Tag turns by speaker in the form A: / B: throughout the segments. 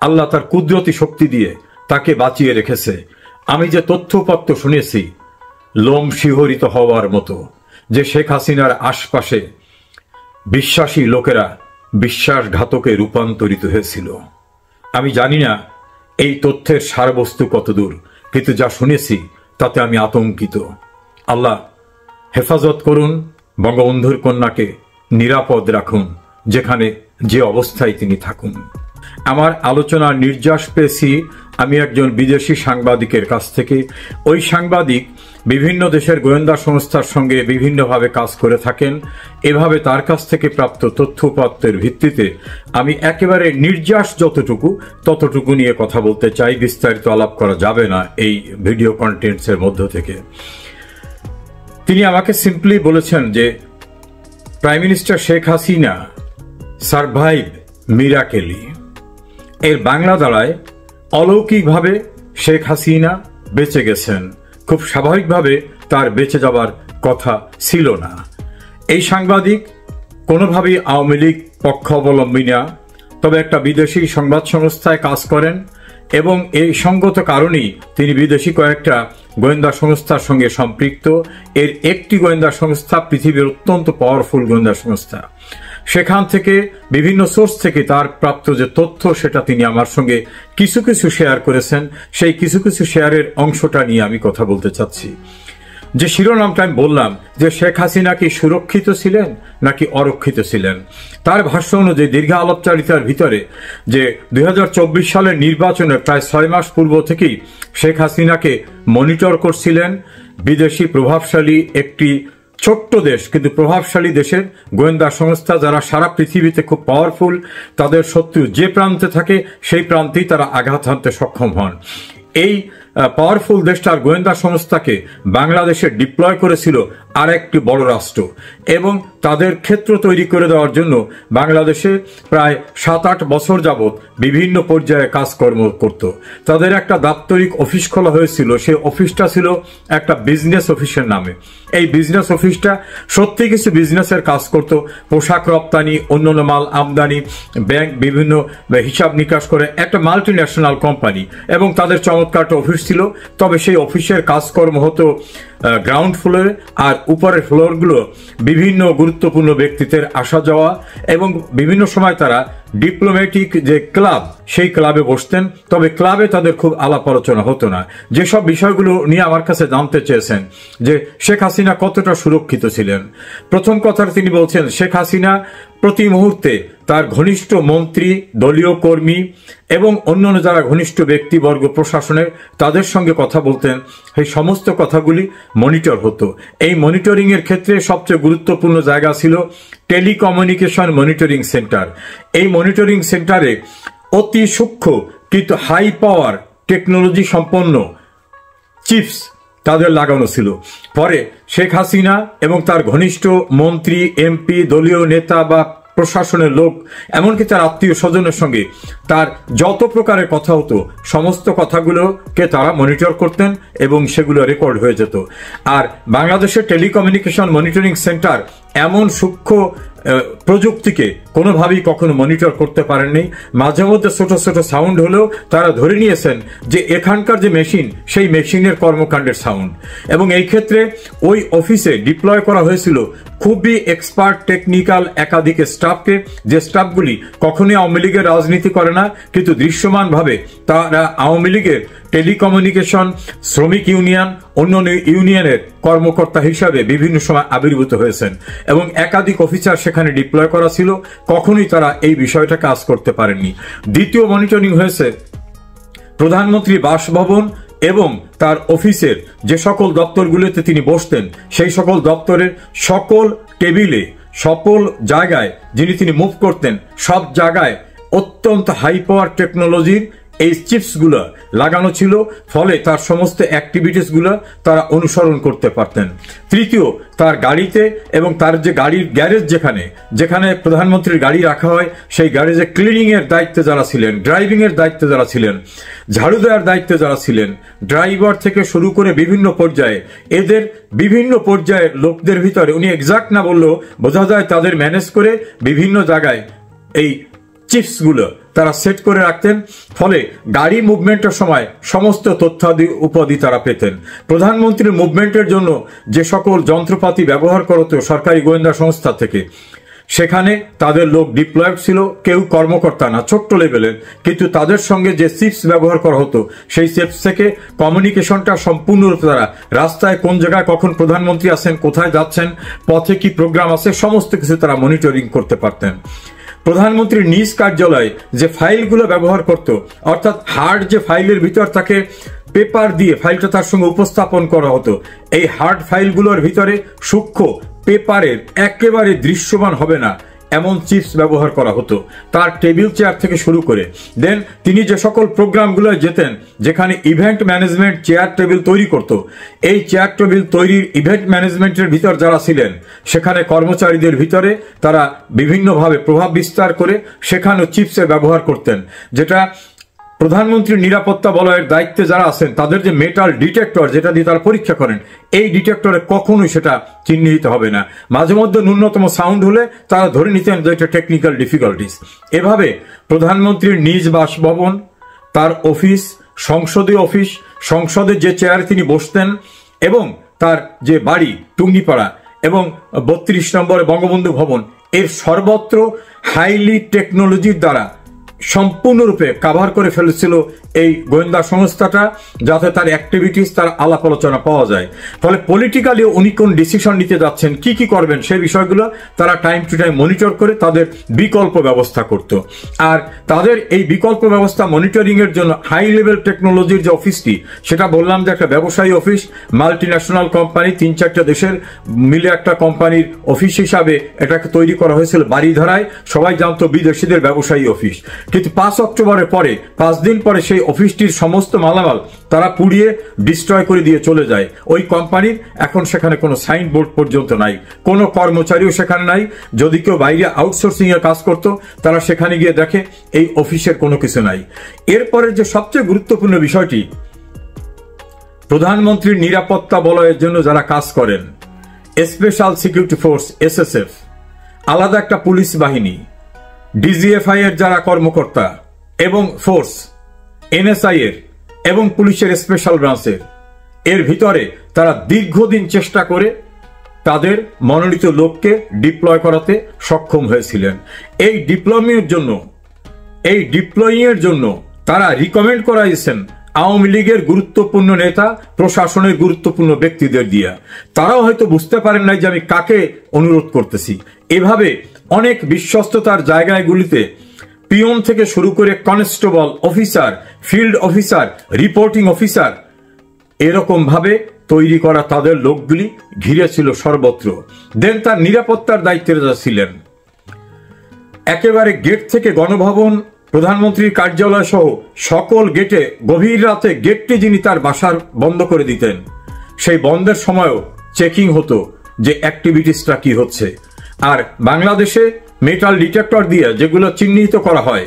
A: আল্লাহ তার কুদরতি শক্তি দিয়ে তাকে বাঁচিয়ে রেখেছে। আমি যে তথ্যপত্র শুনেছি লোম শিহরিত হওয়ার মতো, যে শেখ হাসিনার আশপাশে বিশ্বাসী লোকেরা বিশ্বাসঘাতকে রূপান্তরিত হয়েছিল। আমি জানি না এই তথ্যের সারবস্তু কতদূর, কিন্তু যা শুনেছি তাতে আমি আতঙ্কিত। আল্লাহ হেফাজত করুন, বঙ্গবন্ধুর কন্যাকে নিরাপদ রাখুন যেখানে যে অবস্থায় তিনি থাকুন। আমার আলোচনার নির্যাস পেয়েছি আমি একজন বিদেশি সাংবাদিকের কাছ থেকে। ওই সাংবাদিক বিভিন্ন দেশের গোয়েন্দা সংস্থার সঙ্গে বিভিন্নভাবে কাজ করে থাকেন। এভাবে তার কাছ থেকে প্রাপ্ত তথ্যপত্রের ভিত্তিতে আমি একেবারে নির্যাস ততটুকু নিয়ে কথা বলতে চাই। বিস্তারিত আলাপ করা যাবে না এই ভিডিও কন্টেন্টসের মধ্য থেকে। তিনি আমাকে সিম্পলি বলেছেন যে prime minister Sheikh Hasina survive miraculously. এর বাংলা দাঁড়ায় অলৌকিকভাবে শেখ হাসিনা বেঁচে গেছেন, খুব স্বাভাবিকভাবে তার বেঁচে যাবার কথা ছিল না। এই সাংবাদিক কোনোভাবেই আওয়ামী লীগ পক্ষ অবলম্বী না, তবে একটা বিদেশি সংবাদ সংস্থায় কাজ করেন এবং এই সঙ্গত কারণেই তিনি বিদেশি কয়েকটা গোয়েন্দা সংস্থার সঙ্গে সম্পৃক্ত। এর একটি গোয়েন্দা সংস্থা পৃথিবীর অত্যন্ত পাওয়ারফুল গোয়েন্দা সংস্থা। সেখান থেকে বিভিন্ন সোর্স থেকে তার প্রাপ্ত যে তথ্য সেটা তিনি আমার সঙ্গে কিছু কিছু শেয়ার করেছেন। সেই কিছু কিছু শেয়ারের অংশটা নিয়ে আমি কথা বলতে চাচ্ছি। যে শিরোনামটা আমি বললাম যে শেখ হাসিনা কি সুরক্ষিত ছিলেন নাকি অরক্ষিত ছিলেন, তার ভাষ্য অনুযায়ী দীর্ঘ আলাপচারিতার ভিতরে যে 2024 সালের নির্বাচনের প্রায় 6 মাস পূর্ব থেকেই শেখ হাসিনাকে মনিটর করছিলেন বিদেশি প্রভাবশালী একটি ছোট্ট দেশ কিন্তু প্রভাবশালী দেশের গোয়েন্দা সংস্থা, যারা সারা পৃথিবীতে খুব পাওয়ারফুল। তাদের শত্রু যে প্রান্তে থাকে সেই প্রান্তেই তারা আঘাত হানতে সক্ষম হন। এই পাওয়ারফুল দেশটার গোয়েন্দা সংস্থাকে বাংলাদেশে ডিপ্লয় করেছিল আর একটি বড় রাষ্ট্র এবং তাদের ক্ষেত্র তৈরি করে দেওয়ার জন্য বাংলাদেশে প্রায় 7-8 বছর যাবৎ বিভিন্ন পর্যায়ে কাজকর্ম করত। তাদের একটা দাপ্তরিক অফিস খোলা হয়েছিল, সেই অফিসটা ছিল একটা বিজনেস অফিসের নামে। এই বিজনেস অফিসটা সত্যি কিছু বিজনেসের কাজ করত, পোশাক রপ্তানি, অন্যান্য মাল আমদানি, ব্যাংক বিভিন্ন হিসাব নিকাশ করে একটা মাল্টি ন্যাশনাল কোম্পানি এবং তাদের চমৎকার একটা অফিস ছিল। তবে সেই অফিসের কাজকর্ম হতো গ্রাউন্ড ফ্লোরে, আর উপরের ফ্লোরগুলো বিভিন্ন গুরুত্বপূর্ণ ব্যক্তিত্বের আসা যাওয়া এবং বিভিন্ন সময় তারা ডিপ্লোম্যাটিক যে ক্লাব সেই ক্লাবে বসতেন। তবে ক্লাবে তাদের খুব আলাপ আলোচনা হতো না। যেসব বিষয়গুলো নিয়ে আমার কাছে জানতে চেয়েছেন যে শেখ হাসিনা কতটা সুরক্ষিত ছিলেন, প্রথম কথা তিনি বলছেন শেখ হাসিনা প্রতি মুহূর্তে তার ঘনিষ্ঠ মন্ত্রী, দলীয় কর্মী এবং অন্যান্য যারা ঘনিষ্ঠ ব্যক্তিবর্গ প্রশাসনের তাদের সঙ্গে কথা বলতেন। এই সমস্ত কথাগুলি মনিটর হতো। এই মনিটরিং এর ক্ষেত্রে সবচেয়ে গুরুত্বপূর্ণ জায়গা ছিল টেলিকমিউনিকেশন মনিটরিং সেন্টার। এই মনিটরিং সেন্টারে অতি সূক্ষ্ম কিন্তু হাই পাওয়ার টেকনোলজি সম্পন্ন চিপস তাদের লাগানো ছিল। পরে শেখ হাসিনা এবং তার ঘনিষ্ঠ মন্ত্রী, এমপি, দলীয় নেতা বা প্রশাসনের লোক, এমনকি তার আত্মীয় স্বজনের সঙ্গে তার যত প্রকারের কথা হতো সমস্ত কথাগুলোকে তারা মনিটর করতেন এবং সেগুলো রেকর্ড হয়ে যেত। আর বাংলাদেশের টেলিকমিউনিকেশন মনিটরিং সেন্টার এমন সূক্ষ্ম প্রযুক্তিকে কোনোভাবেই কখনো মনিটর করতে পারেননি। মাঝে মধ্যে ছোট ছোট সাউন্ড হলেও তারা ধরে নিয়েছেন যে এখানকার যে মেশিন সেই মেশিনের কর্মকাণ্ডের সাউন্ড। এবং এই ক্ষেত্রে ওই অফিসে ডিপ্লয় করা হয়েছিল খুবই এক্সপার্ট টেকনিক্যাল একাধিক স্টাফকে, যে স্টাফগুলি কখনোই আওয়ামী লীগের রাজনীতি করে না, কিন্তু দৃশ্যমানভাবে তারা আওয়ামী লীগের টেলিকমিউনিকেশন, শ্রমিক ইউনিয়ন, অন্যান্য ইউনিয়নের কর্মকর্তা হিসাবে বিভিন্ন সময় আবির্ভূত হয়েছেন এবং একাধিক অফিসার সেখানে ডিপ্লয় করা ছিল। কখনোই তারা এই বিষয়টা কাজ করতে পারেননি। দ্বিতীয় মনিটরিং হয়েছে প্রধানমন্ত্রী বাসভবন এবং তার অফিসের যে সকল দপ্তরগুলোতে তিনি বসতেন সেই সকল দপ্তরের সকল টেবিলে, সকল জায়গায় যিনি তিনি মুভ করতেন, সব জায়গায় অত্যন্ত হাই পাওয়ার টেকনোলজির এই চিপসগুলো লাগানো ছিল। ফলে তার সমস্ত অ্যাক্টিভিটিসগুলো তারা অনুসরণ করতে পারতেন। তৃতীয়, তার গাড়িতে এবং তার যে গাড়ির গ্যারেজ যেখানে প্রধানমন্ত্রীর গাড়ি রাখা হয় সেই গ্যারেজে ক্লিনিং এর দায়িত্বে যারা ছিলেন, ড্রাইভিং এর দায়িত্বে যারা ছিলেন, ঝাড়ু দেওয়ার দায়িত্বে যারা ছিলেন, ড্রাইভার থেকে শুরু করে বিভিন্ন পর্যায়ে, এদের বিভিন্ন পর্যায়ের লোকদের ভিতরে উনি এক্সাক্ট না বললেও বোঝা যায় তাদের ম্যানেজ করে বিভিন্ন জায়গায় এই চিপসগুলো তারা সেট করে রাখতেন, ফলে গাড়ি মুভমেন্টের সময় সমস্ত তথ্যাদি উপাধি তারা পেতেন। প্রধানমন্ত্রীর মুভমেন্টের জন্য যে সকল যন্ত্রপাতি ব্যবহার করত সরকারি গোয়েন্দা সংস্থা থেকে, সেখানে তাদের লোক ডিপ্লয়েড ছিল, কেউ কর্মকর্তা না, ছোট্ট লেভেলের, কিন্তু তাদের সঙ্গে যে চিপস ব্যবহার করা হতো সেই চিপস থেকে কমিউনিকেশনটা সম্পূর্ণরূপে তারা রাস্তায় কোন জায়গায় কখন প্রধানমন্ত্রী আছেন, কোথায় যাচ্ছেন, পথে কি প্রোগ্রাম আছে, সমস্ত কিছু তারা মনিটরিং করতে পারতেন। প্রধানমন্ত্রীর নিজ কার্যালয়ে যে ফাইলগুলো ব্যবহার করত, অর্থাৎ হার্ড যে ফাইলের ভিতর তাকে পেপার দিয়ে ফাইলটা তার সঙ্গে উপস্থাপন করা হতো, এই হার্ড ফাইলগুলোর ভিতরে সূক্ষ্ম পেপারের একেবারে দৃশ্যমান হবে না এমন চিপস ব্যবহার করা হতো, তার টেবিল চেয়ার থেকে শুরু করে। দেন তিনি যে সকল প্রোগ্রামগুলো যেতেন, যেখানে ইভেন্ট ম্যানেজমেন্ট চেয়ার টেবিল তৈরি করত, এই চেয়ার টেবিল তৈরির ইভেন্ট ম্যানেজমেন্টের ভিতর যারা ছিলেন, সেখানে কর্মচারীদের ভিতরে তারা বিভিন্নভাবে প্রভাব বিস্তার করে সেখানেও চিপসের ব্যবহার করতেন, যেটা প্রধানমন্ত্রীর নিরাপত্তা বলয়ের দায়িত্বে যারা আছেন তাদের যে মেটাল ডিটেক্টর যেটা দিয়ে তারা পরীক্ষা করেন, এই ডিটেক্টরে কখনোই সেটা চিহ্নিত হবে না। মাঝে মধ্যে ন্যূনতম সাউন্ড হলে তারা ধরে নিতেন যে এটা টেকনিক্যাল ডিফিকাল্টিস। এভাবে প্রধানমন্ত্রীর নিজ বাসভবন, তার অফিস, সংসদীয় অফিস, সংসদে যে চেয়ারে তিনি বসতেন, এবং তার যে বাড়ি টুঙ্গিপাড়া এবং 32 নম্বরে বঙ্গবন্ধু ভবন, এর সর্বত্র হাইলি টেকনোলজির দ্বারা সম্পূর্ণরূপে কাভার করে ফেলেছিল এই গোয়েন্দা সংস্থাটা, যাতে তার অ্যাক্টিভিটিস, তার আলাপ আলোচনা পাওয়া যায়। ফলে পলিটিক্যালি উনি কোন ডিসিশন নিতে যাচ্ছেন, কি কি করবেন, সেই বিষয়গুলো তারা টাইম টু টাইম মনিটর করে তাদের বিকল্প ব্যবস্থা করত। আর তাদের এই বিকল্প ব্যবস্থা মনিটরিং এর জন্য হাই লেভেল টেকনোলজির যে অফিসটি, সেটা বললাম যে একটা ব্যবসায়ী অফিস, মাল্টি ন্যাশনাল কোম্পানি, 3-4টা দেশের মিলে একটা কোম্পানির অফিস হিসাবে এটাকে তৈরি করা হয়েছিল বাড়িধারায়। সবাই জানতো বিদেশিদের ব্যবসায়ী অফিস, কিন্তু 5 অক্টোবরের পরে 5 দিন পরে সেই অফিসটির সমস্ত মালামাল তারা পুড়িয়ে ডিস্ট্রয় করে দিয়ে চলে যায়। ওই কোম্পানির এখন সেখানে কোনো সাইনবোর্ড পর্যন্ত নাই, কোনো কর্মচারীও সেখানে নাই। যদি কেউ বাইরে আউটসোর্সিং এর কাজ করত, তারা সেখানে গিয়ে দেখে এই অফিসের কোনো কিছু নাই। এরপরে যে সবচেয়ে গুরুত্বপূর্ণ বিষয়টি, প্রধানমন্ত্রীর নিরাপত্তা বলয়ের জন্য যারা কাজ করেন, স্পেশাল সিকিউরিটি ফোর্স SSF, আলাদা একটা পুলিশ বাহিনী, DGFI এর যারা কর্মকর্তা এবং ফোর্স, NSI এর এবং পুলিশের স্পেশাল ব্রাঞ্চের, এর ভিতরে তারা দীর্ঘদিন চেষ্টা করে তাদের মনোনীত লোককে ডিপ্লয় করাতে সক্ষম হয়েছিলেন। এই ডিপ্লয়িংয়ের জন্য তারা রিকমেন্ড করাইছেন আওয়ামী লীগের গুরুত্বপূর্ণ নেতা, প্রশাসনের গুরুত্বপূর্ণ ব্যক্তিদের দিয়ে। তারাও হয়তো বুঝতে পারেন নাই যে আমি কাকে অনুরোধ করতেছি। এভাবে অনেক বিশ্বস্ততার জায়গাগুলিতে পিয়ন থেকে শুরু করে constable, officer, field officer, reporting officer, এরকম ভাবে তৈরি করা তাদের লোকগুলি ঘিরে ছিল সর্বত্র। দেন তার নিরাপত্তার দায়িত্বে যারা ছিলেন, একেবারে গেট থেকে গণভবন, প্রধানমন্ত্রীর কার্যালয় সহ সকল গেটে গভীর রাতে গেটটি যিনি তার বাসার বন্ধ করে দিতেন, সেই বন্ধের সময়ও চেকিং হতো যে অ্যাক্টিভিটিসটা কি হচ্ছে। আর বাংলাদেশে মেটাল ডিটেক্টর দিয়ে যেগুলো চিহ্নিত করা হয়,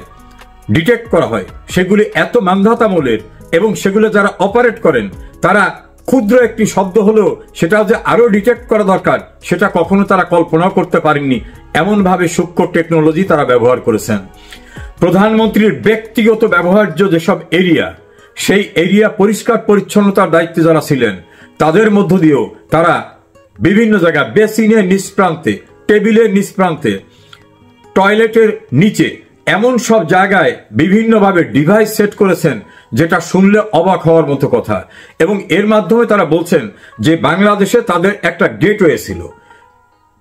A: ডিটেক্ট করা হয়, সেগুলি এত মান্ধাতামূলের, এবং সেগুলো যারা অপারেট করেন তারা ক্ষুদ্র একটি শব্দ হলেও সেটা যে আরো ডিটেক্ট করা দরকার, সেটা কখনো তারা কল্পনাও করতে পারেননি। এমনভাবে সূক্ষ্ম টেকনোলজি তারা ব্যবহার করেছেন। প্রধানমন্ত্রীর ব্যক্তিগত ব্যবহার্য যেসব এরিয়া, সেই এরিয়া পরিষ্কার পরিচ্ছন্নতার দায়িত্বে যারা ছিলেন, তাদের মধ্য দিয়েও তারা বিভিন্ন জায়গায় বেসিনের নিচ প্রান্তে, টেবিলের নিচ প্রান্তে, টয়লেটের নিচে, এমন সব জায়গায় বিভিন্নভাবে ডিভাইস সেট করেছেন যেটা শুনলে অবাক হওয়ার মতো কথা। এবং এর মাধ্যমে তারা বলছেন যে বাংলাদেশে তাদের একটা গেটওয়ে ছিল,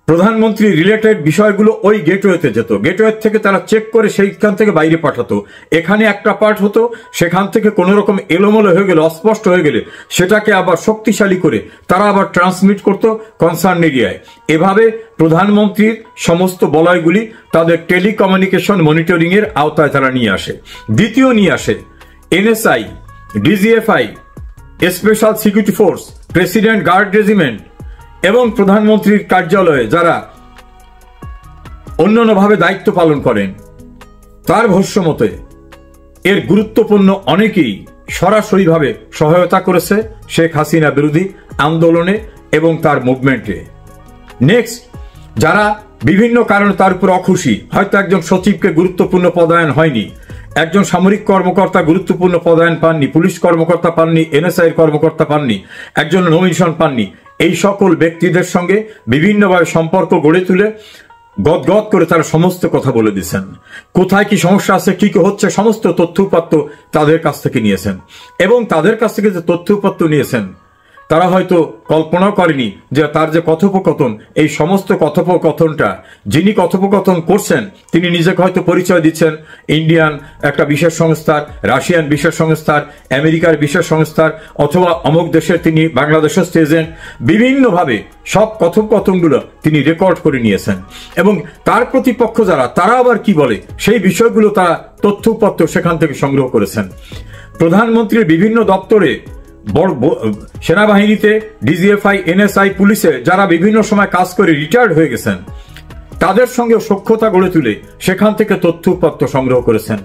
A: প্রধানমন্ত্রী রিলেটেড বিষয়গুলো ওই গেটওয়েতে যেত, গেটওয়ে থেকে তারা চেক করে সেইখান থেকে বাইরে পাঠাতো। এখানে একটা পার্ট হতো, সেখান থেকে কোনো রকম এলোমেলো হয়ে গেলে, অস্পষ্ট হয়ে গেলে সেটাকে আবার শক্তিশালী করে তারা আবার ট্রান্সমিট করত কনসার্ন এরিয়ায়। এভাবে প্রধানমন্ত্রীর সমস্ত বলয়গুলি তাদের টেলিকমিউনিকেশন মনিটরিং এর আওতায় তারা নিয়ে আসে। দ্বিতীয় নিয়ে আসে NSI, DGFI, special security force, president guard regiment এবং প্রধানমন্ত্রীর কার্যালয়ে যারা অন্যান্যভাবে দায়িত্ব পালন করেন। তার ভাষ্য মতে এর গুরুত্বপূর্ণ অনেকেই সরাসরিভাবে সহায়তা করেছে শেখ হাসিনা বিরোধী আন্দোলনে এবং তার মুভমেন্টে। নেক্সট, যারা বিভিন্ন কারণে তার উপর অখুশি, হয়তো একজন সচিবকে গুরুত্বপূর্ণ পদায়ন হয়নি, একজন সামরিক কর্মকর্তা গুরুত্বপূর্ণ পদায়ন পাননি, পুলিশ কর্মকর্তা পাননি, এনএসআই কর্মকর্তা পাননি, একজন নমিনেশন পাননি। এই সকল ব্যক্তিদের সঙ্গে বিভিন্নভাবে সম্পর্ক গড়ে তুলে গদগদ করে তারা সমস্ত কথা বলে দিচ্ছেন। কোথায় কি সমস্যা আছে, কি কি হচ্ছে, সমস্ত তথ্যপত্র তাদের কাছ থেকে নিয়েছেন। এবং তাদের কাছ থেকে যে তথ্যপত্র নিয়েছেন, তারা হয়তো কল্পনাও করেনি যে তার যে কথোপকথন, এই সমস্ত কথোপকথনটা যিনি কথোপকথন করছেন তিনি নিজেকে হয়তো পরিচয় দিচ্ছেন ইন্ডিয়ান একটা বিশেষ সংস্থার, রাশিয়ান বিশেষ সংস্থার, আমেরিকার বিশেষ সংস্থার, অথবা অমুক দেশের তিনি বাংলাদেশের এজেন্ট। বিভিন্নভাবে সব কথোপকথনগুলো তিনি রেকর্ড করে নিয়েছেন। এবং তার প্রতিপক্ষ যারা, তারা আবার কি বলে সেই বিষয়গুলো তারা তথ্যপত্র সেখান থেকে সংগ্রহ করেছেন। প্রধানমন্ত্রীর বিভিন্ন দপ্তরে, সেনাবাহিনীতে, ডিজিএফআই, এনএসআই, পুলিশে যারা বিভিন্ন সময় কাজ করে রিটায়ার্ড হয়ে গেছেন, তাদের সঙ্গে সখ্যতা গড়ে তুলে সেখান থেকে তথ্যপত্র সংগ্রহ করেছেন।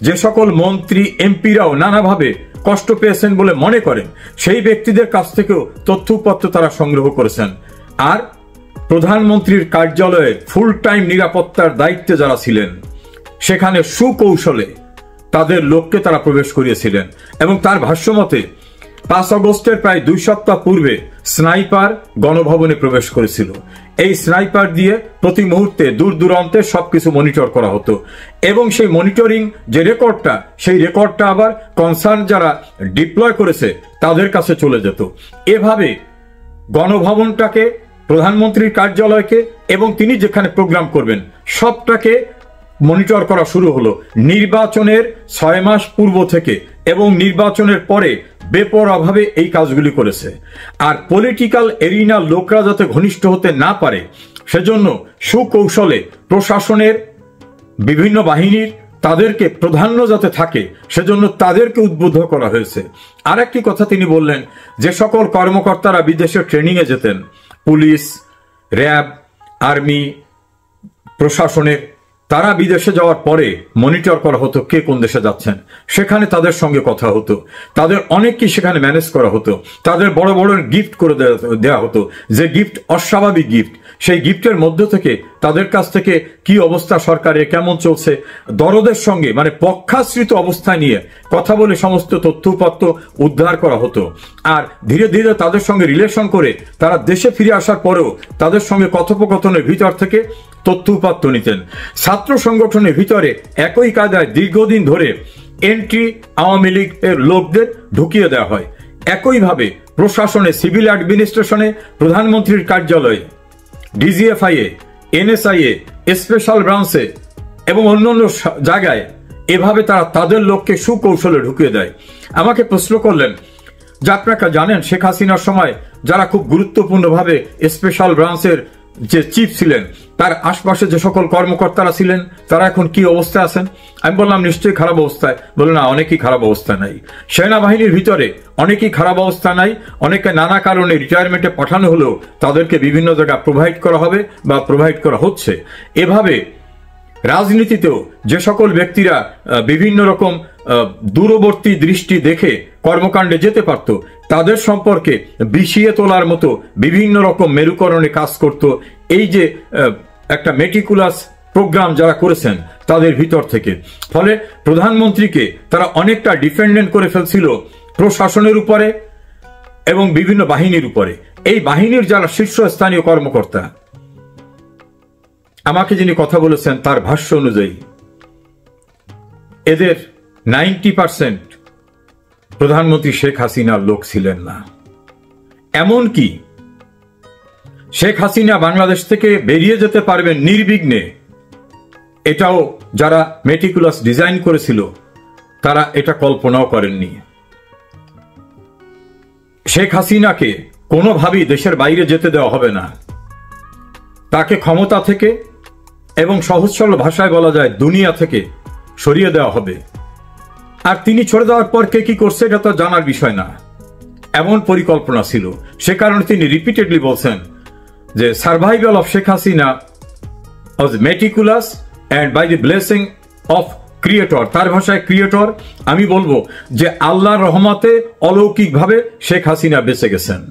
A: যে সকল মন্ত্রী এমপিরাও নানাভাবে কষ্ট পেয়েছেন বলে মনে করেন, সেই ব্যক্তিদের কাছ থেকেও তথ্যপত্র তারা সংগ্রহ করেছেন। আর প্রধানমন্ত্রীর কার্যালয়ে ফুল টাইম নিরাপত্তার দায়িত্বে যারা ছিলেন, সেখানে সুকৌশলে তাদের লোককে তারা প্রবেশ করিয়েছিলেন। এবং তার ভাষ্যমতে 5 আগস্টের প্রায় 2 সপ্তাহ পূর্বে স্নাইপার গণভবনে প্রবেশ করেছিল। এই স্নাইপার দিয়ে প্রতি মুহূর্তে দূর দূরান্তে সবকিছু মনিটর করা হতো। এবং সেই মনিটরিং যে রেকর্ডটা, সেই রেকর্ডটা আবার কনসার্ন যারা ডিপ্লয় করেছে তাদের কাছে চলে যেত। এভাবে গণভবনটাকে, প্রধানমন্ত্রীর কার্যালয়কে এবং তিনি যেখানে প্রোগ্রাম করবেন সবটাকে মনিটর করা শুরু হলো নির্বাচনের 6 মাস পূর্ব থেকে। এবং নির্বাচনের পরে বেপরোয়াভাবে এই কাজগুলি করেছে। আর পলিটিক্যাল এরিনার লোকরা যাতে ঘনিষ্ঠ হতে না পারে, সেজন্য সুকৌশলে প্রশাসনের বিভিন্ন বাহিনীর তাদেরকে প্রাধান্য যাতে থাকে, সেজন্য তাদেরকে উদ্বুদ্ধ করা হয়েছে। আর একটি কথা তিনি বললেন, যে সকল কর্মকর্তারা বিদেশে ট্রেনিংয়ে যেতেন, পুলিশ, র্যাব, আর্মি, প্রশাসনের, তারা বিদেশে যাওয়ার পরে মনিটর করা হতো কে কোন দেশে যাচ্ছেন। সেখানে তাদের সঙ্গে কথা হতো, তাদের অনেককে সেখানে ম্যানেজ করা হতো, তাদের বড় বড় গিফট করে দেওয়া হতো, যে গিফট অস্বাভাবিক গিফট। সেই গিফটের মধ্য থেকে তাদের কাছ থেকে কি অবস্থা সরকারে, কেমন চলছে, দরদের সঙ্গে মানে পক্ষাশ্রিত অবস্থায় নিয়ে কথা বলে সমস্ত তথ্যপত্র উদ্ধার করা হতো। আর ধীরে ধীরে তাদের সঙ্গে রিলেশন করে তারা দেশে ফিরে আসার পরেও তাদের সঙ্গে কথোপকথনের ভিতর থেকে তথ্যপত্র নিতেন। ছাত্র সংগঠনের ভিতরে একই কায়দায় দীর্ঘদিন ধরে এন্ট্রি আওয়ামী লীগের লোকদের ঢুকিয়ে দেওয়া হয়। একইভাবে প্রশাসনে, সিভিল অ্যাডমিনিস্ট্রেশনে, প্রধানমন্ত্রীর কার্যালয়ে, ডিজিএফআই এ, এনএসআই এ, স্পেশাল ব্রাঞ্চে এবং অন্যান্য জায়গায় এভাবে তারা তাদের লোককে সুকৌশলে ঢুকিয়ে দেয়। আমাকে প্রশ্ন করলেন যে আপনারা জানেন শেখ হাসিনার সময় যারা খুব গুরুত্বপূর্ণভাবে স্পেশাল ব্রাঞ্চের যে চিফ ছিলেন, তার আশপাশে যে সকল কর্মকর্তারা ছিলেন, তারা এখন কি অবস্থায় আছেন? আমি বললাম নিশ্চয়ই খারাপ অবস্থায়। বললেন না, অনেকেই খারাপ অবস্থা নাই। সেনাবাহিনীর ভিতরে অনেকেই খারাপ অবস্থা নাই, অনেকে নানা কারণে রিটায়ারমেন্টে পাঠানো হলেও তাদেরকে বিভিন্ন জায়গায় প্রোভাইড করা হবে বা প্রোভাইড করা হচ্ছে। এভাবে রাজনীতিতেও যে সকল ব্যক্তিরা বিভিন্ন রকম দূরবর্তী দৃষ্টি দেখে কর্মকাণ্ডে যেতে পারত, তাদের সম্পর্কে বিষিয়ে তোলার মতো বিভিন্ন রকম মেরুকরণে কাজ করত। এই যে একটা মেটিকুলাস প্রোগ্রাম যারা করেছেন তাদের ভিতর থেকে, ফলে প্রধানমন্ত্রীকে তারা অনেকটা ডিপেন্ডেন্ট করে ফেলছিল প্রশাসনের উপরে এবং বিভিন্ন বাহিনীর উপরে। এই বাহিনীর যারা শীর্ষস্থানীয় কর্মকর্তা, আমাকে যিনি কথা বলেছেন তার ভাষ্য অনুযায়ী এদের 90% প্রধানমন্ত্রী শেখ হাসিনার লোক ছিলেন না। এমনকি শেখ হাসিনা বাংলাদেশ থেকে বেরিয়ে যেতে পারবেন নির্বিঘ্নে, এটাও যারা মেটিকুলাস ডিজাইন করেছিল তারা এটা কল্পনাও করেননি। শেখ হাসিনাকে কোনোভাবেই দেশের বাইরে যেতে দেওয়া হবে না, তাকে ক্ষমতা থেকে এবং সহজ সরল ভাষায় বলা যায় দুনিয়া থেকে সরিয়ে দেওয়া হবে। আর তিনি সরে দেওয়ার পর কে কি করছে এটা তো জানার বিষয় না, এমন পরিকল্পনা ছিল। সে কারণে তিনি রিপিটেডলি বলছেন যে survival of Sheikh Hasina was meticulous and by the blessing of creator. তার ভাষায় ক্রিয়েটর, আমি বলবো যে আল্লাহর রহমতে অলৌকিকভাবে শেখ হাসিনা বেঁচে গেছেন।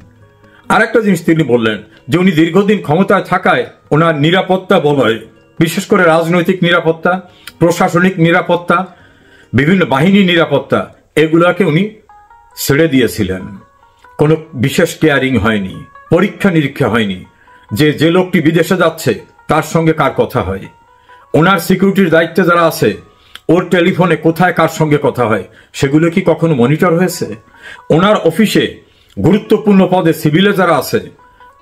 A: আরেকটা জিনিস তিনি বললেন যে উনি দীর্ঘদিন ক্ষমতায় থাকায় ওনার নিরাপত্তা বলয়, বিশেষ করে রাজনৈতিক নিরাপত্তা, প্রশাসনিক নিরাপত্তা, বিভিন্ন বাহিনী নিরাপত্তা, এগুলাকে উনি ছেড়ে দিয়েছিলেন। কোনো বিশেষ কেয়ারিং হয়নি, পরীক্ষা নিরীক্ষা হয়নি যে যে লোকটি বিদেশে যাচ্ছে তার সঙ্গে কার কথা হয়, ওনার সিকিউরিটির দায়িত্বে যারা আছে ওর টেলিফোনে কোথায় কার সঙ্গে কথা হয় সেগুলো কি কখনো মনিটর হয়েছে? ওনার অফিসে গুরুত্বপূর্ণ পদে সিভিলে যারা আছে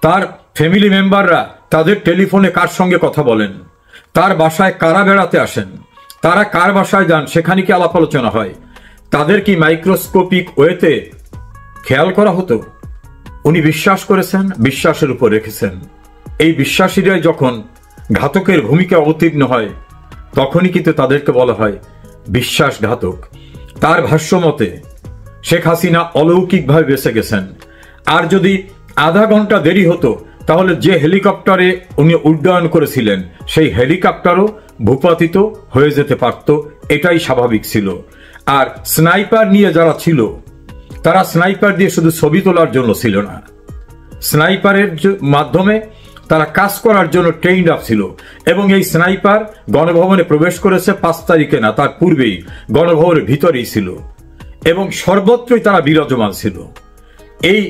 A: তার ফ্যামিলি মেম্বাররা তাদের টেলিফোনে কার সঙ্গে কথা বলেন, তার বাসায় কারা বেড়াতে আসেন, তারা কার বাসায় যান সেখানে কি আলাপ আলোচনা হয়, তাদের কি মাইক্রোস্কোপিক ওয়েতে খেয়াল করা হতো? উনি বিশ্বাস করেছেন, বিশ্বাসের উপর রেখেছেন। এই বিশ্বাসীরাই যখন ঘাতকের ভূমিকা অবতীর্ণ হয় তখনই কিন্তু তাদেরকে বলা হয় বিশ্বাসঘাতক। তার ভাষ্যমতে শেখ হাসিনা অলৌকিকভাবে বেঁচে গেছেন। আর যদি আধা ঘন্টা দেরি হতো তাহলে যে হেলিকপ্টারে উনি উড্ডয়ন করেছিলেন সেই হেলিকপ্টারও ভূপাতিত হয়ে যেতে পারত, এটাই স্বাভাবিক ছিল। আর স্নাইপার নিয়ে যারা ছিল তারা স্নাইপার দিয়ে শুধু ছবি তোলার জন্য ছিল না, স্নাইপারের মাধ্যমে তারা কাজ করার জন্য ট্রেইনড আপ ছিল। এবং এই স্নাইপার গণভবনে প্রবেশ করেছে 5 তারিখে না, তার পূর্বেই গণভবনের ভিতরেই ছিল এবং সর্বত্রই তারা বিরাজমান ছিল। এই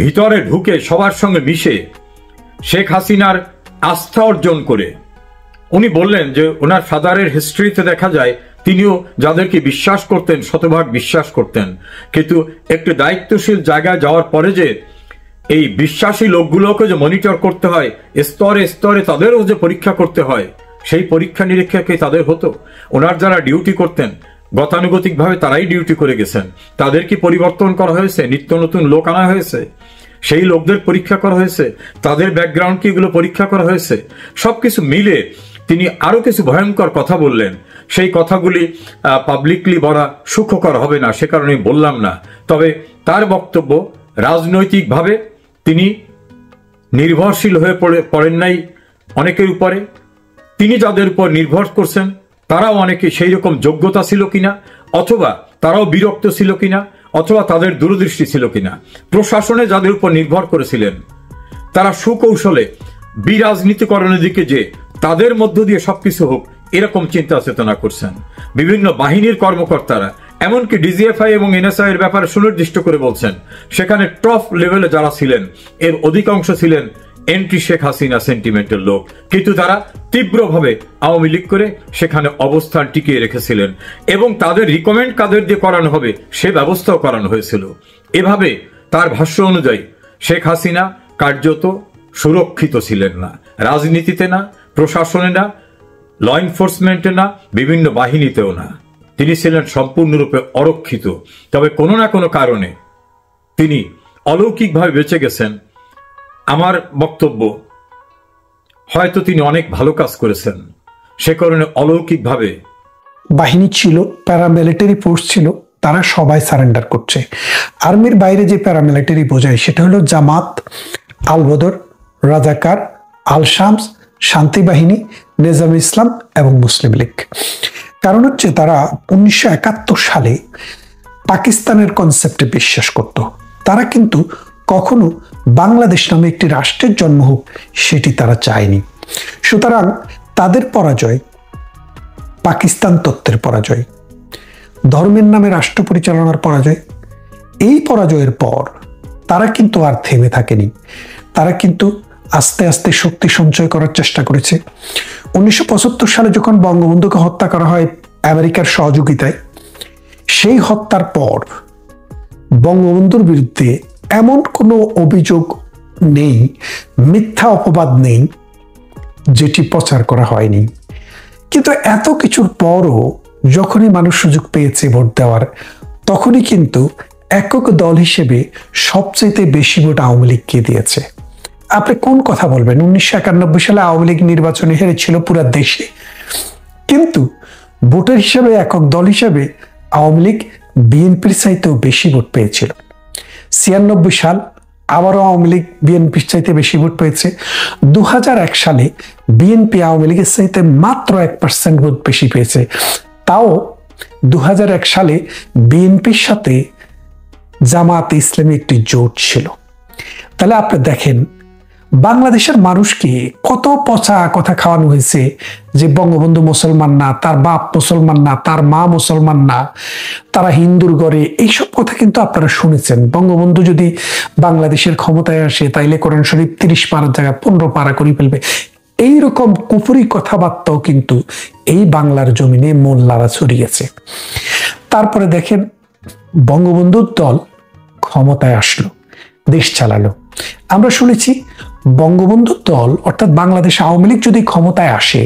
A: ভিতরে ঢুকে সবার সঙ্গে মিশে শেখ হাসিনার আস্থা অর্জন করে উনি বললেন যে ওনার ফাদারের হিস্ট্রিতে দেখা যায় তিনিও যাদেরকে বিশ্বাস করতেন শতভাগ বিশ্বাস করতেন, কিন্তু একটু দায়িত্বশীল জায়গায় যাওয়ার পরে যে এই বিশ্বাসী লোকগুলোকে যে মনিটর করতে হয়, স্তরে স্তরে তাদেরও যে পরীক্ষা করতে হয়, সেই পরীক্ষা নিরীক্ষা কি তাদের হতো? ওনার যারা ডিউটি করতেন গতানুগতিকভাবে তারাই ডিউটি করে গেছেন, তাদের কি পরিবর্তন করা হয়েছে? নিত্য নতুন লোক আনা হয়েছে, সেই লোকদের পরীক্ষা করা হয়েছে, তাদের ব্যাকগ্রাউন্ড কি এগুলো পরীক্ষা করা হয়েছে? সবকিছু মিলে তিনি আরো কিছু ভয়ঙ্কর কথা বললেন। সেই কথাগুলি পাবলিকলি বলা সুখকর হবে না, সে কারণে বললাম না। তবে তার বক্তব্য রাজনৈতিকভাবে তিনি নির্ভরশীল হয়ে পড়েন নাই অনেকের উপরে, তিনি যাদের উপর নির্ভর করছেন তারাও অনেকে সেই রকম যোগ্যতা ছিল কিনা, অথবা তারাও বিরক্ত ছিল কিনা, অথবা তাদের দূরদৃষ্টি ছিল কিনা। প্রশাসনে যাদের উপর নির্ভর করেছিলেন তারা সুকৌশলে বিরাজনীতিকরণের দিকে যে তাদের মধ্য দিয়ে সবকিছু হোক এরকম চিন্তা চেতনা করছেন। বিভিন্ন বাহিনীর কর্মকর্তারা এমনকি ডিজিএফআই এবং এনএসআই এর ব্যাপারে সুনির্দিষ্ট করে বলছেন সেখানে টপ লেভেলে যারা ছিলেন এর অধিকাংশ ছিলেন এন্টি শেখ হাসিনা সেন্টিমেন্টের লোক, কিন্তু তারা তীব্রভাবে আওয়ামী লীগ করে সেখানে অবস্থান টিকিয়ে রেখেছিলেন এবং তাদের রিকমেন্ড কাদের দিয়ে করানো হবে সে ব্যবস্থাও করানো হয়েছিল। এভাবে তার ভাষ্য অনুযায়ী শেখ হাসিনা কার্যত সুরক্ষিত ছিলেন না, রাজনীতিতে না, প্রশাসনে না, ল এনফোর্সমেন্টে না, বিভিন্ন বাহিনীতেও না। তিনি ছিলেন সম্পূর্ণরূপে অরক্ষিত। তবে কোনো না কোনো কারণে তিনি অলৌকিকভাবে বেঁচে গেছেন। আমার বক্তব্য হয়তো তিনি অনেক ভালো কাজ করেছেন, সে কারণে অলৌকিকভাবে
B: বাহিনী ছিল, প্যারামিলিটারি ফোর্স ছিল, তারা সবাই সারেন্ডার করছে। আর্মির বাইরে যে প্যারামিলিটারি বোঝায় সেটা হলো জামাত, আল বদর, রাজাকার, আল শামস, শান্তি বাহিনী, নেজাম ইসলাম এবং মুসলিম লীগ। কারণ হচ্ছে তারা 1971 সালে পাকিস্তানের কনসেপ্টে বিশ্বাস করত। তারা কিন্তু কখনো বাংলাদেশ নামে একটি রাষ্ট্রের জন্ম হোক সেটি তারা চায়নি। সুতরাং তাদের পরাজয় পাকিস্তান তত্ত্বের পরাজয়, ধর্মের নামে রাষ্ট্র পরিচালনার পরাজয়। এই পরাজয়ের পর তারা কিন্তু আর থেমে থাকেনি, তারা কিন্তু আস্তে আস্তে শক্তি সঞ্চয় করার চেষ্টা করেছে। 1975 সালে যখন বঙ্গবন্ধুকে হত্যা করা হয় আমেরিকার সহযোগিতায়, সেই হত্যার পর বঙ্গবন্ধুর বিরুদ্ধে এমন কোনো অভিযোগ নেই, মিথ্যা অপবাদ নেই যেটি প্রচার করা হয়নি। কিন্তু এত কিছুর পরও যখনই মানুষ সুযোগ পেয়েছে ভোট দেওয়ার, তখনই কিন্তু একক দল হিসেবে সবচেয়ে বেশি ভোট আওয়ামী লীগকে দিয়েছে। আপনি কোন কথা বলবেন? 1991 সালে আওয়ামী লীগ নির্বাচনে হেরেছিল পুরো দেশে, কিন্তু ভোটের হিসাবে একক দল হিসাবে আওয়ামী লীগ বিএনপির চাইতেও বেশি ভোট পেয়েছিল। 96 সাল আবারও আওয়ামী লীগ বিএনপির চাইতে বেশি ভোট পেয়েছে। 2001 সালে বিএনপি আওয়ামী লীগের চাইতে মাত্র 1% ভোট বেশি পেয়েছে। তাও 2001 সালে বিএনপির সাথে জামাত ইসলামী একটি জোট ছিল। তাহলে আপনি দেখেন বাংলাদেশের মানুষকে কত পচা কথা খাওয়ানো হয়েছে যে বঙ্গবন্ধু মুসলমান না, তার বাপ মুসলমান না, তার মা মুসলমান না, তারা হিন্দুর ঘরে, এইসব কথা কিন্তু আপনারা শুনেছেন। বঙ্গবন্ধু যদি বাংলাদেশের ক্ষমতায় আসে তাইলে কোরআন শরীফ 30 পারার জায়গায় 15 পারা করে ফেলবে, এইরকম কুফরি কথাবার্তাও কিন্তু এই বাংলার জমিনে মোল্লারা ছড়িয়েছে। তারপরে দেখেন বঙ্গবন্ধুর দল ক্ষমতায় আসলো, দেশ চালালো। আমরা শুনেছি বঙ্গবন্ধুর দল অর্থাৎ বাংলাদেশ আওয়ামী লীগ যদি ক্ষমতায় আসে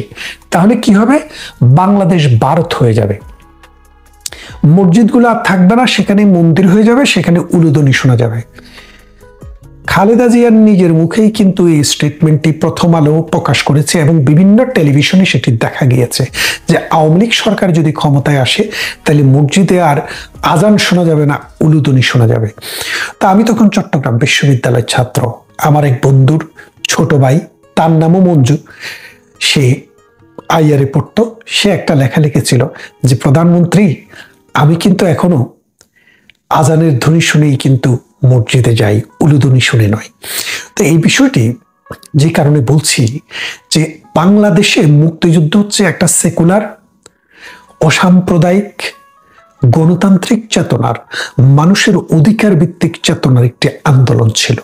B: তাহলে কি হবে, বাংলাদেশ ভারত হয়ে যাবে, মসজিদগুলো আর থাকবে না, সেখানে মন্দির হয়ে যাবে, সেখানে উলুধ্বনি শোনা যাবে। খালেদা জিয়ার নিজের মুখেই কিন্তু এই স্টেটমেন্টটি প্রথম আলো প্রকাশ করেছে এবং বিভিন্ন টেলিভিশনে সেটি দেখা গিয়েছে যে আওয়ামী লীগ সরকার যদি ক্ষমতায় আসে তাহলে মসজিদে আর আজান শোনা যাবে না, উলুধ্বনি শোনা যাবে। তা আমি তখন চট্টগ্রাম বিশ্ববিদ্যালয়ের ছাত্র, আমার এক বন্ধুর ছোট ভাই, তার নামও মঞ্জু, সে আইয়ারে পড়তো, সে একটা লেখা লিখেছিল যে প্রধানমন্ত্রী আমি কিন্তু এখনো আজানের ধ্বনি শুনেই কিন্তু মসজিদে যাই, উলুধ্বনি শুনে নয়। তো এই বিষয়টি যে কারণে বলছি যে বাংলাদেশে মুক্তিযুদ্ধ হচ্ছে একটা সেকুলার অসাম্প্রদায়িক গণতান্ত্রিক চেতনার, মানুষের অধিকার ভিত্তিক চেতনার একটি আন্দোলন ছিল।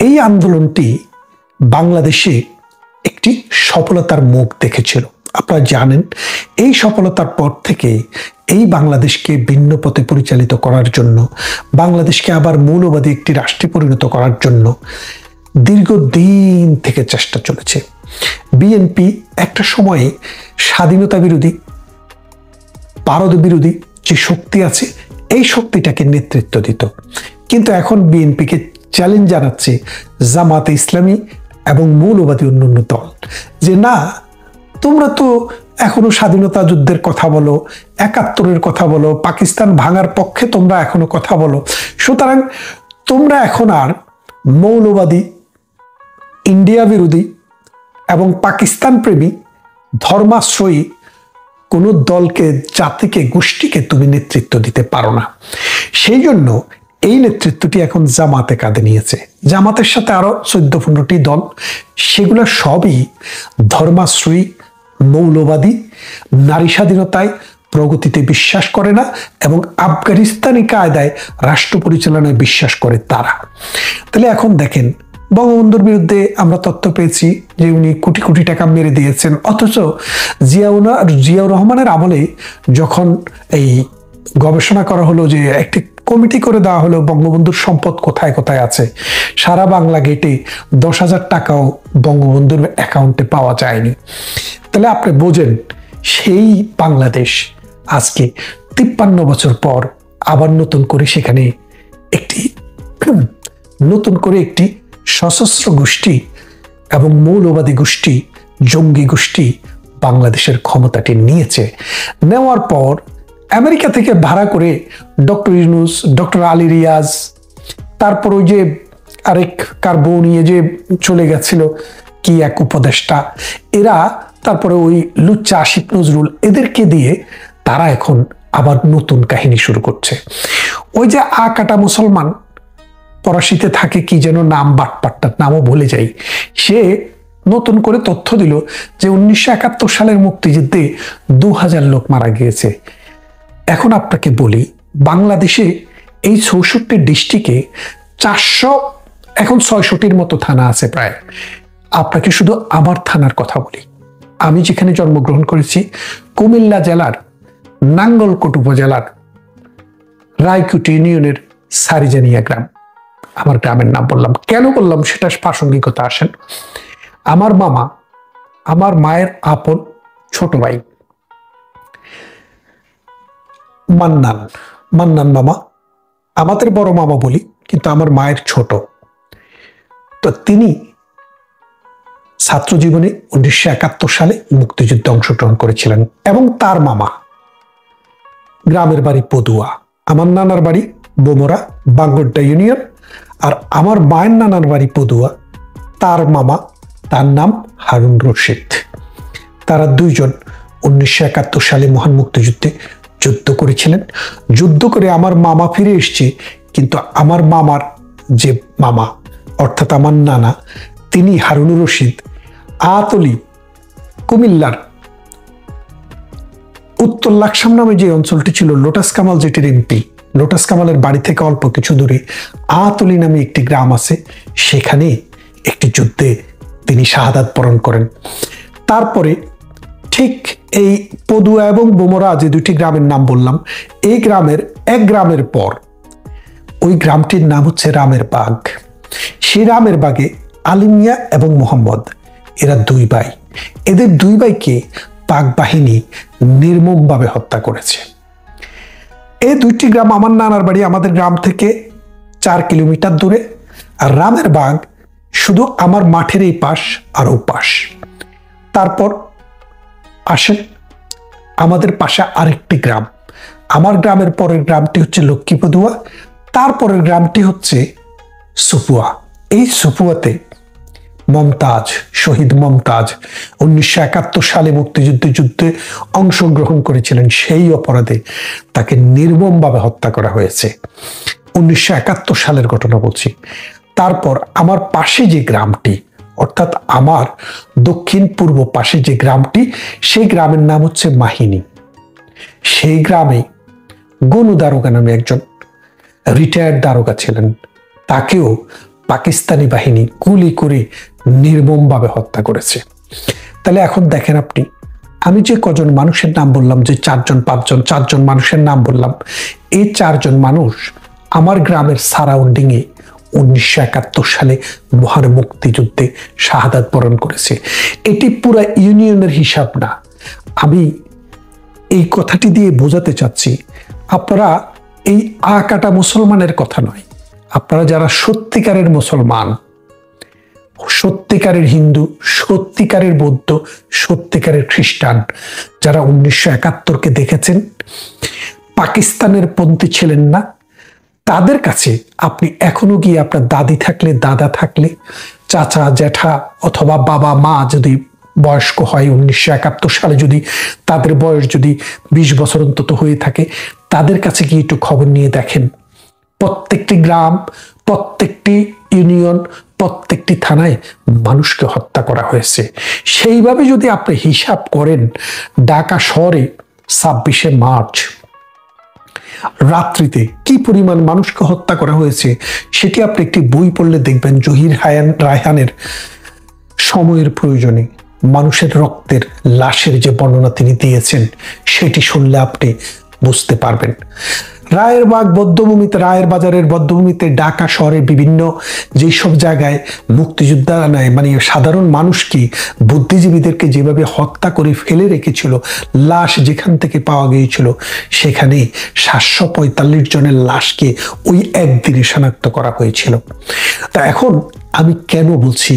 B: এই আন্দোলনটি বাংলাদেশে একটি সফলতার মুখ দেখেছিল। আপনারা জানেন এই সফলতার পর থেকে এই বাংলাদেশকে ভিন্ন পথে পরিচালিত করার জন্য, বাংলাদেশকে আবার মৌলবাদী একটি রাষ্ট্রে পরিণত করার জন্য দীর্ঘদিন থেকে চেষ্টা চলেছে। বিএনপি একটা সময়ে স্বাধীনতা বিরোধী, ভারত বিরোধী যে শক্তি আছে এই শক্তিটাকে নেতৃত্ব দিত, কিন্তু এখন বিএনপিকে চ্যালেঞ্জ জানাচ্ছে জামাতে ইসলামী এবং মৌলবাদী অন্যান্য দল যে না, তোমরা তো এখনো স্বাধীনতা যুদ্ধের কথা বলো, 71-এর কথা বলো, পাকিস্তান ভাঙার পক্ষে তোমরা এখনো কথা বলো, সুতরাং তোমরা এখন আর মৌলবাদী, ইন্ডিয়া বিরোধী এবং পাকিস্তান প্রেমী, ধর্মাশ্রয়ী কোনো দলকে, জাতিকে, গোষ্ঠীকে তুমি নেতৃত্ব দিতে পারো না। সেই জন্য এই নেতৃত্বটি এখন জামাতে কাঁধে নিয়েছে। জামাতের সাথে আরো 14-15টি দল, সেগুলো সবই ধর্মাশ্রয়ী, মৌলবাদী, নারী স্বাধীনতায়, প্রগতিতে বিশ্বাস করে না এবং আফগানিস্তানি কায়দায় রাষ্ট্র পরিচালনায় বিশ্বাস করে তারা। তাহলে এখন দেখেন বঙ্গবন্ধুর বিরুদ্ধে আমরা তথ্য পেয়েছি যে উনি কোটি কোটি টাকা মেরে দিয়েছেন, অথচ জিয়াউর রহমানের আমলে যখন এই গবেষণা করা হলো, যে একটি কমিটি করে দেওয়া হলো বঙ্গবন্ধুর সম্পদ কোথায় কোথায় আছে, সারা বাংলা গেটে 10,000 টাকাও বঙ্গবন্ধুর অ্যাকাউন্টে পাওয়া যায়নি। তাহলে আপনি বোঝেন সেই বাংলাদেশ আজকে 53 বছর পর আবার নতুন করে সেখানে একটি সশস্ত্র গোষ্ঠী এবং মৌলবাদী গোষ্ঠী, জঙ্গি গোষ্ঠী বাংলাদেশের ক্ষমতাটি নিয়েছে। নেওয়ার পর আমেরিকা থেকে ভাড়া করে ডক্টর ইউনূস, ডক্টর আলী রিয়াজ, তারপর ওই যে আরেক কার বউ নিয়ে যে চলে গেছিল কি এক উপদেষ্টা, এরা, তারপরে ওই লুচ্চা আসিফ নজরুল, এদেরকে দিয়ে তারা এখন আবার নতুন কাহিনী শুরু করছে। ওই যে কাটা মুসলমান ফরাসিতে থাকে, কি যেন নাম, বাটপাট্টার নামও ভুলে যাই, সে নতুন করে তথ্য দিল যে 1971 সালের মুক্তিযুদ্ধে 2000 লোক মারা গিয়েছে। এখন আপনাকে বলি, বাংলাদেশে এই 64 ডিস্ট্রিক্টে 400, এখন 660-র মতো থানা আছে প্রায়। আপনাকে শুধু আমার থানার কথা বলি, আমি যেখানে জন্মগ্রহণ করেছি কুমিল্লা জেলার নাঙ্গলকোট উপজেলার রায়কুটি ইউনিয়নের সারিজানিয়া গ্রাম। আমার গ্রামের নাম বললাম, কেন বললাম সেটা প্রাসঙ্গিকতা আসেন। আমার মামা, আমার মায়ের আপন ছোট ভাই মান্নান মামা, আমাদের বড় মামা বলি কিন্তু আমার মায়ের ছোট, তো তিনি ছাত্র জীবনে 1971 সালে মুক্তিযুদ্ধে অংশগ্রহণ করেছিলেন এবং তার মামা, গ্রামের বাড়ি পদুয়া, আমার নানার বাড়ি বোমরা বাঙ্গড্ডা ইউনিয়ন, আর আমার মায়ের নানার বাড়ি পদুয়া, তার মামা, তার নাম হারুন রশিদ। তারা দুইজন 1971 সালে মহান মুক্তিযুদ্ধে যুদ্ধ করেছিলেন। যুদ্ধ করে আমার মামা ফিরে এসছে, কিন্তু আমার মামার যে মামা অর্থাৎ আমার নানা, তিনি হারুনুর রশিদ আতলি কুমিল্লার উত্তর লাকসাম নামে যে অঞ্চলটি ছিল, লোটাস কামাল যেটির এমপি, লোটাস কামালের বাড়ি থেকে অল্প কিছু দূরে আতলি নামে একটি গ্রাম আছে, সেখানে একটি যুদ্ধে তিনি শাহাদাত বরণ করেন। তারপরে ঠিক এই পদুয়া এবং বোমরা যে দুটি গ্রামের নাম বললাম, এই গ্রামের এক গ্রামের পর ওই গ্রামটির নাম হচ্ছে রামের বাগ। সেই রামের বাগে আলী মিয়া এবং মোহাম্মদ, এরা দুই ভাই, এদের দুই ভাইকে পাক বাহিনী নির্মমভাবে হত্যা করেছে। এই দুইটি গ্রাম, আমার নানার বাড়ি আমাদের গ্রাম থেকে 4 কিলোমিটার দূরে, আর রামের বাগ শুধু আমার মাঠের এই পাশ আর ও পাশ। তারপর আসেন আমাদের পাশে আরেকটি গ্রাম, আমার গ্রামের পরের গ্রামটি হচ্ছে লক্ষ্মীপদুয়া, তারপরের গ্রামটি হচ্ছে সুপুয়া। এই সুপুয়াতে মমতাজ, শহীদ মমতাজ 1971 সালে যুদ্ধে অংশগ্রহণ করেছিলেন, সেই অপরাধে তাকে নির্মমভাবে হত্যা করা হয়েছে। 1971 সালের ঘটনা বলছি। তারপর আমার পাশে যে গ্রামটি, অর্থাৎ আমার দক্ষিণ পূর্ব পাশে যে গ্রামটি, সেই গ্রামের নাম হচ্ছে মাহিনী। সেই গ্রামে গনু দারোগা নামে একজন রিটায়ার্ড দারোগা ছিলেন, তাকেও পাকিস্তানি বাহিনী গুলি করে নির্মমভাবে হত্যা করেছে। তাহলে এখন দেখেন আপনি, আমি যে কজন মানুষের নাম বললাম, যে 4জন মানুষের নাম বললাম, এই 4জন মানুষ আমার গ্রামের সারাউন্ডিংয়ে 1971 সালে মহান মুক্তিযুদ্ধে শাহাদাত বরণ করেছে। এটি পুরা ইউনিয়নের হিসাব না। আমি এই কথাটি দিয়ে বোঝাতে চাচ্ছি, আপনারা এই কাটা মুসলমানের কথা নয়, আপনারা যারা সত্যিকারের মুসলমান, সত্যিকারের হিন্দু, সত্যিকারের বৌদ্ধ, সত্যিকারের খ্রিস্টান, যারা 1971-কে দেখেছেন, পাকিস্তানের পন্থী ছিলেন না, তাদের কাছে আপনি এখনো গিয়ে আপনার দাদি থাকলে, দাদা থাকলে, চাচা জ্যাঠা অথবা বাবা মা যদি বয়স্ক হয়, 1971 সালে যদি তাদের বয়স যদি 20 বছর অন্তত হয়ে থাকে, তাদের কাছে গিয়ে একটু খবর নিয়ে দেখেন। প্রত্যেকটি গ্রাম, প্রত্যেকটি ইউনিয়ন, প্রত্যেকটি থানায় মানুষকে হত্যা করা হয়েছে। সেইভাবে যদি আপনি হিসাব করেন, ঢাকা শহরে 26শে মার্চ রাত্রিতে কি পরিমাণ মানুষকে হত্যা করা হয়েছে, সেটি আপনি একটি বই পড়লে দেখবেন। জহির রায়হানের সময়ের প্রয়োজনে মানুষের রক্তের, লাশের যে বর্ণনা তিনি দিয়েছেন, সেটি শুনলে আপনি বুঝতে পারবেন। রায়ের বাজারের বদ্ধভূমিতে, ঢাকা শহরের বিভিন্ন যেসব জায়গায় মুক্তিযোদ্ধা মানে সাধারণ মানুষকে, বুদ্ধিজীবীদেরকে যেভাবে হত্যা করে ফেলে রেখেছিল, লাশ যেখান থেকে পাওয়া গিয়েছিল, সেখানে 745 জনের লাশকে ওই একদিনে শনাক্ত করা হয়েছিল। তা এখন আমি কেন বলছি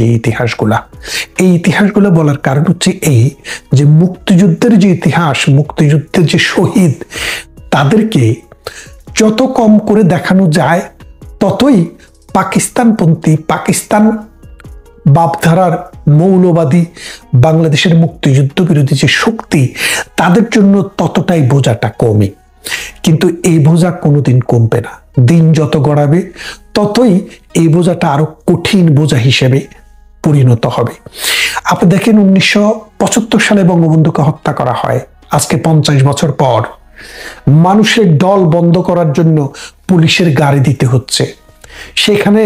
B: এই ইতিহাসগুলা বলার কারণ হচ্ছে এই যে মুক্তিযুদ্ধের যে ইতিহাস, মুক্তিযুদ্ধের যে শহীদ, তাদেরকে যত কম করে দেখানো যায়, ততই পাকিস্তানপন্থী, পাকিস্তান বাপধারার মৌলবাদী বাংলাদেশের মুক্তিযুদ্ধ বিরোধী যে শক্তি, তাদের জন্য ততটাই বোঝাটা কমে। কিন্তু এই বোঝা কোনোদিন কমবে না। দিন যত গড়াবে, ততই এই বোঝাটা আরো কঠিন বোঝা হিসেবে পরিণত হবে। আপনি দেখেন, 1975 সালে বঙ্গবন্ধুকে হত্যা করা হয়। আজকে 50 বছর পর মানুষের দল বন্ধ করার জন্য পুলিশের গাড়ি দিতে হচ্ছে। সেখানে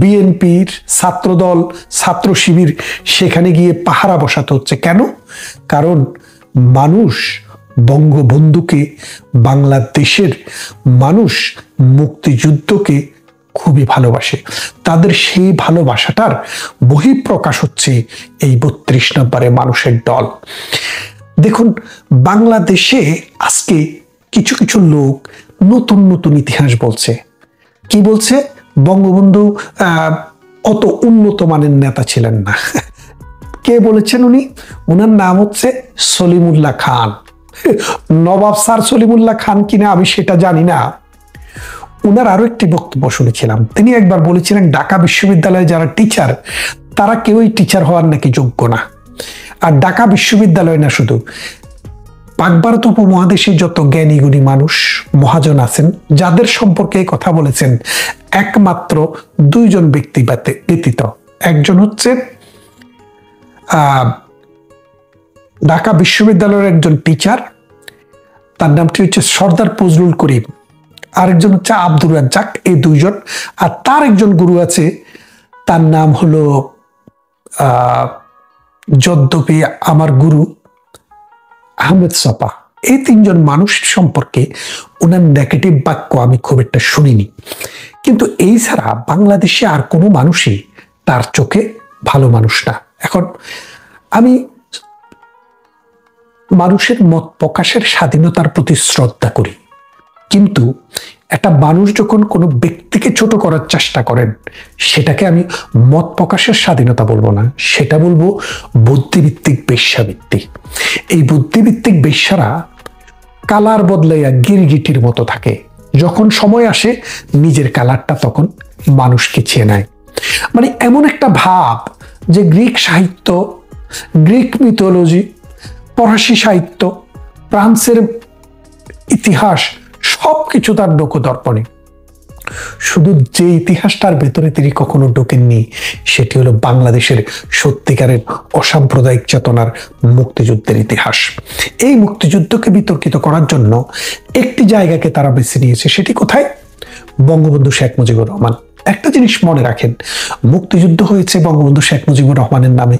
B: বিএনপির ছাত্রদল, ছাত্র শিবির সেখানে গিয়ে পাহারা বসাতে হচ্ছে। কেন? কারণ মানুষ বঙ্গবন্ধুকে, বাংলাদেশের মানুষ মুক্তিযুদ্ধকে খুবই ভালোবাসে। তাদের সেই ভালোবাসাটার বহিঃপ্রকাশ হচ্ছে এই 32 নম্বরে মানুষের দল। দেখুন, বাংলাদেশে আজকে কিছু কিছু লোক নতুন নতুন ইতিহাস বলছে। কি বলছে? বঙ্গবন্ধু অত উন্নত মানের নেতা ছিলেন না। কে বলেছেন উনি? ওনার নাম হচ্ছে সলিমুল্লাহ খান। নবাব স্যার সলিমুল্লাহ খান কিনা আমি সেটা জানি না। ওনার আরো একটি বক্তব্য শুনেছিলাম। তিনি একবার বলেছিলেন, ঢাকা বিশ্ববিদ্যালয়ে যারা টিচার, তারা কেউই টিচার হওয়ার নাকি যোগ্য না। আর ঢাকা বিশ্ববিদ্যালয় না, শুধু পাক ভারত উপমহাদেশে যত জ্ঞানী গুণী মানুষ মহাজন আছেন, যাদের সম্পর্কে কথা বলেছেন, একমাত্র দুইজন ব্যক্তি ব্যতীত। একজন হচ্ছে ঢাকা বিশ্ববিদ্যালয়ের একজন টিচার, তার নামটি হচ্ছে সর্দার ফজলুল করিম, আরেকজন হচ্ছে আব্দুর রাজ্জাক। এই দুইজন। আর তার একজন গুরু আছে, তার নাম হলো যদ্যপি আমার গুরু আহমেদ সপা। এই তিনজন মানুষ সম্পর্কে ওনার নেগেটিভ বাক্য আমি খুব একটা শুনিনি, কিন্তু এই ছাড়া বাংলাদেশে আর কোনো মানুষই তার চোখে ভালো মানুষ না। এখন আমি মানুষের মত প্রকাশের স্বাধীনতার প্রতি শ্রদ্ধা করি, কিন্তু একটা মানুষ যখন কোনো ব্যক্তিকে ছোট করার চেষ্টা করেন, সেটাকে আমি মত প্রকাশের স্বাধীনতা বলবো না, সেটা বলবো বুদ্ধিভিত্তিক বেশ্যাবৃত্তি। এই বুদ্ধিভিত্তিক বেশ্যারা কালার বদলাইয়া গিরগিটির মতো থাকে, যখন সময় আসে নিজের কালারটা তখন মানুষকে চেয়ে নেয়। মানে এমন একটা ভাব যে গ্রিক সাহিত্য, গ্রিক মিথোলজি, ফরাসি সাহিত্য, ফ্রান্সের ইতিহাস সবকিছু তার নখদর্পণে। শুধু যে ইতিহাসটার ভেতরে তিনি কখনো ঢোকেননি, সেটি হলো বাংলাদেশের সত্যিকারের অসাম্প্রদায়িক চেতনার মুক্তিযুদ্ধের ইতিহাস। এই মুক্তিযুদ্ধকে বিতর্কিত করার জন্য একটি জায়গাকে তারা বেছে নিয়েছে। সেটি কোথায়? বঙ্গবন্ধু শেখ মুজিবুর রহমান। একটা জিনিস মনে রাখেন, মুক্তিযুদ্ধ হয়েছে বঙ্গবন্ধু শেখ মুজিবুর রহমানের নামে,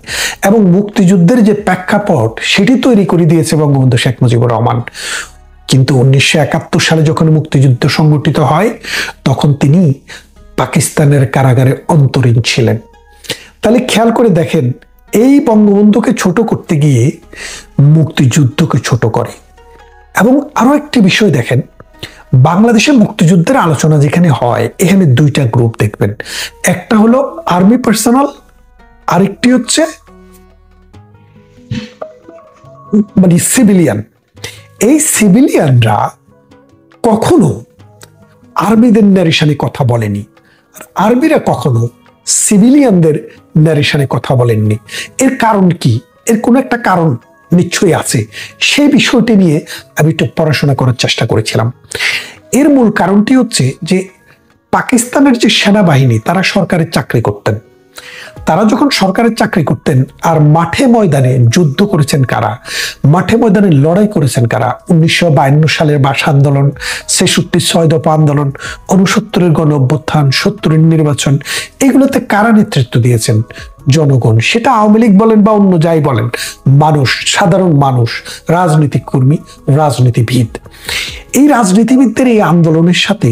B: এবং মুক্তিযুদ্ধের যে প্রেক্ষাপট সেটি তৈরি করে দিয়েছে বঙ্গবন্ধু শেখ মুজিবুর রহমান। কিন্তু 1971 সালে যখন মুক্তিযুদ্ধ সংগঠিত হয়, তখন তিনি পাকিস্তানের কারাগারে অন্তরীণ ছিলেন। তাহলে খেয়াল করে দেখেন, এই বঙ্গবন্ধুকে ছোট করতে গিয়ে মুক্তিযুদ্ধকে ছোট করে। এবং আরো একটি বিষয় দেখেন, বাংলাদেশের মুক্তিযুদ্ধের আলোচনা যেখানে হয়, এখানে দুইটা গ্রুপ দেখবেন। একটা হলো আর্মি পার্সোনাল, আরেকটি হচ্ছে মানে সিভিলিয়ান। এই সিভিলিয়ানরা কখনো আর্মিদের ন্যারেশনে কথা বলেনি, আর আর্মিরা কখনো সিভিলিয়ানদের ন্যারেশনে কথা বলেননি। এর কারণ কি? এর কোনো একটা কারণ নিশ্চয়ই আছে। সেই বিষয়টি নিয়ে আমি একটু পড়াশোনা করার চেষ্টা করেছিলাম। এর মূল কারণটি হচ্ছে যে পাকিস্তানের যে সেনাবাহিনী, তারা সরকারের চাকরি করতেন। তারা যখন সরকারের চাকরি করতেন, আর মাঠে ময়দানে যুদ্ধ করেছেন কারা, মাঠে ময়দানে লড়াই করেছেন কারা? 1952 সালের ভাষা আন্দোলন, 66 6 দফা আন্দোলন, 69 গণ অভ্যুত্থান, 70 নির্বাচন, এগুলোতে কারা নেতৃত্ব দিয়েছেন? জনগণ। সেটা আওয়ামী লীগ বলেন বা অন্য যাই বলেন, মানুষ, সাধারণ মানুষ, রাজনৈতিক কর্মী, রাজনীতিবিদ। এই রাজনীতিবিদদের এই আন্দোলনের সাথে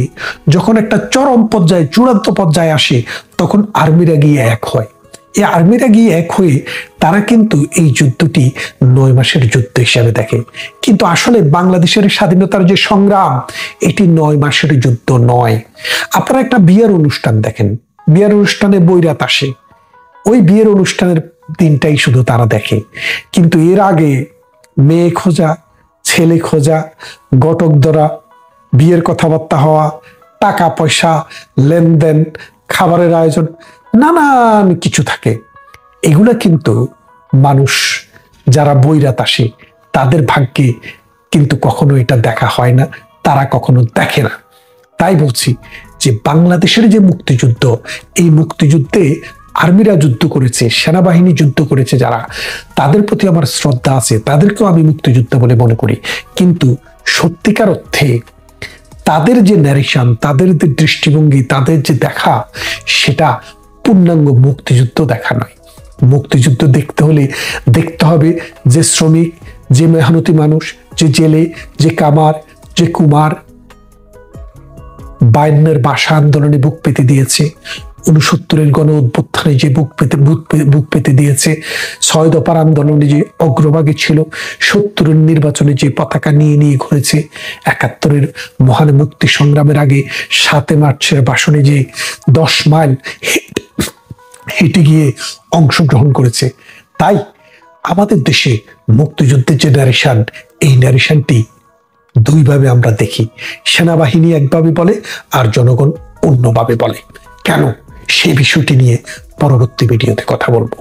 B: যখন একটা চরম পর্যায়ে, চূড়ান্ত পর্যায়ে আসে, তখন আর্মিরা গিয়ে এক হয়। এই আর্মিরা গিয়ে এক হয়ে তারা কিন্তু এই যুদ্ধটি 9 মাসের যুদ্ধ হিসাবে দেখে। কিন্তু আসলে বাংলাদেশের স্বাধীনতার যে সংগ্রাম, এটি 9 মাসের যুদ্ধ নয়। আপনারা একটা বিয়ের অনুষ্ঠান দেখেন, বিয়ের অনুষ্ঠানে বৈরাত আসে, ওই বিয়ের অনুষ্ঠানের দিনটাই শুধু তারা দেখে। কিন্তু এর আগে মেয়ে খোঁজা, ছেলে খোঁজা, ঘটক ধরা, বিয়ের কথাবার্তা হওয়া, টাকা পয়সা, লেনদেন, খাবারের আয়োজন, নানান কিছু থাকে। এগুলা কিন্তু মানুষ যারা বৈরাত আসে, তাদের ভাগ্যে কিন্তু কখনো এটা দেখা হয় না, তারা কখনো দেখে না। তাই বলছি যে বাংলাদেশের যে মুক্তিযুদ্ধ, এই মুক্তিযুদ্ধে আর্মিরা যুদ্ধ করেছে, সেনাবাহিনী যুদ্ধ করেছে যারা, তাদের প্রতি আমার শ্রদ্ধা আছে, তাদেরকেও আমি মুক্তিযুদ্ধ বলে মনে করি। কিন্তু সত্যিকার অর্থে তাদের যে ন্যারেশন, তাদের যে দৃষ্টিভঙ্গি, তাদের যে দেখা, সেটা পূর্ণাঙ্গ মুক্তিযুদ্ধ দেখা নয়। মুক্তিযুদ্ধ দেখতে হলে দেখতে হবে যে শ্রমিক, যে মেহনতি মানুষ, যে জেলে, যে কামার, যে কুমার 52 ভাষা আন্দোলনে বুক পেতে দিয়েছে, 69 গণ অভ্যুত্থানে যে বুক পেতে দিয়েছে, 6 দফার আন্দোলনে যে অগ্রভাগে ছিল, 70 নির্বাচনে যে পতাকা নিয়ে নিয়ে ঘুরেছে, 71 মহান মুক্তি সংগ্রামের আগে 7 মার্চের ভাষণে যে 10 মাইল হেঁটে গিয়ে অংশগ্রহণ করেছে। তাই আমাদের দেশে মুক্তিযুদ্ধের যে ন্যারেশন, এই ন্যারেশনটি দুইভাবে আমরা দেখি। সেনাবাহিনী একভাবে বলে, আর জনগণ অন্যভাবে বলে। কেন? সেই বিষয়টি নিয়ে পরবর্তী ভিডিওতে কথা বলবো।